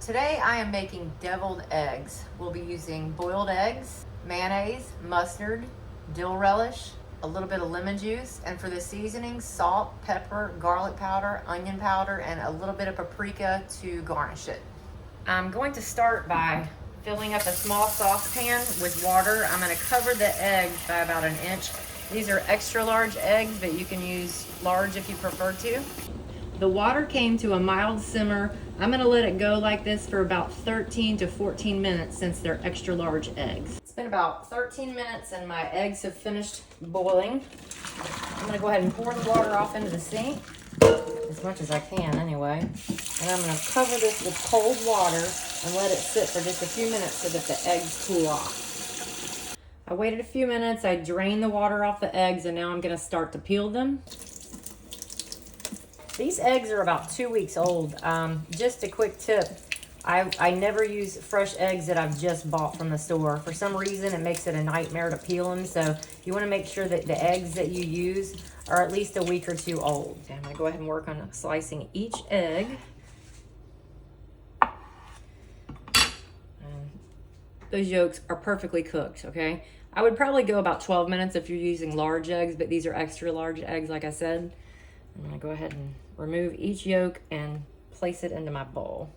Today I am making deviled eggs. We'll be using boiled eggs, mayonnaise, mustard, dill relish, a little bit of lemon juice, and for the seasoning, salt, pepper, garlic powder, onion powder, and a little bit of paprika to garnish it. I'm going to start by filling up a small saucepan with water. I'm going to cover the eggs by about 1 inch. These are extra large eggs, but you can use large if you prefer to. The water came to a mild simmer. I'm gonna let it go like this for about 13 to 14 minutes since they're extra large eggs. It's been about 13 minutes and my eggs have finished boiling. I'm gonna go ahead and pour the water off into the sink, as much as I can anyway. And I'm gonna cover this with cold water and let it sit for just a few minutes so that the eggs cool off. I waited a few minutes, I drained the water off the eggs, and now I'm gonna start to peel them. These eggs are about 2 weeks old. Just a quick tip, I never use fresh eggs that I've just bought from the store. For some reason, it makes it a nightmare to peel them, so you want to make sure that the eggs that you use are at least a week or two old. Okay, I'm going to go ahead and work on slicing each egg. Those yolks are perfectly cooked, okay? I would probably go about 12 minutes if you're using large eggs, but these are extra large eggs, like I said. I'm gonna go ahead and remove each yolk and place it into my bowl.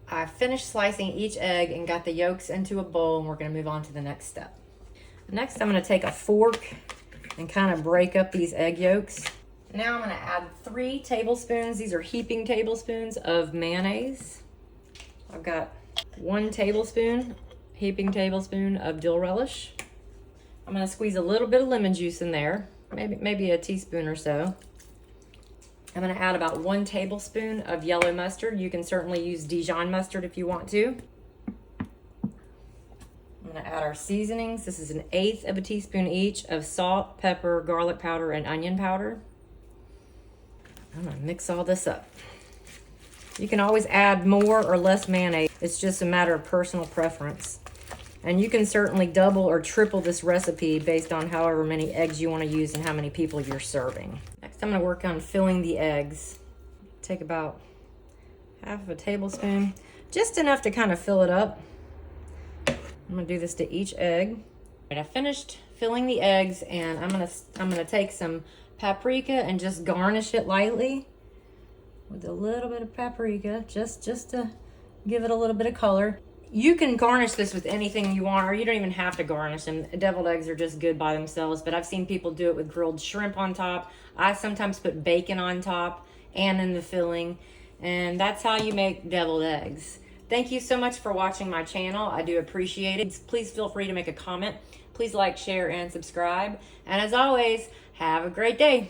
I finished slicing each egg and got the yolks into a bowl, and we're gonna move on to the next step. Next, I'm gonna take a fork and kind of break up these egg yolks. Now I'm gonna add 3 tablespoons, these are heaping tablespoons of mayonnaise. I've got 1 tablespoon, heaping tablespoon of dill relish. I'm gonna squeeze a little bit of lemon juice in there, maybe a teaspoon or so. I'm going to add about 1 tablespoon of yellow mustard. You can certainly use Dijon mustard if you want to. I'm going to add our seasonings. This is 1/8 of a teaspoon each of salt, pepper, garlic powder, and onion powder. I'm going to mix all this up. You can always add more or less mayonnaise. It's just a matter of personal preference. And you can certainly double or triple this recipe based on however many eggs you want to use and how many people you're serving. Next, I'm going to work on filling the eggs. Take about 1/2 tablespoon, just enough to kind of fill it up. I'm going to do this to each egg. All right, I finished filling the eggs, and I'm going to take some paprika and just garnish it lightly with a little bit of paprika, just to give it a little bit of color. You can garnish this with anything you want, or you don't even have to garnish them. Deviled eggs are just good by themselves, but I've seen people do it with grilled shrimp on top. I sometimes put bacon on top and in the filling, and that's how you make deviled eggs. Thank you so much for watching my channel. I do appreciate it. Please feel free to make a comment. Please like, share, and subscribe. And as always, have a great day.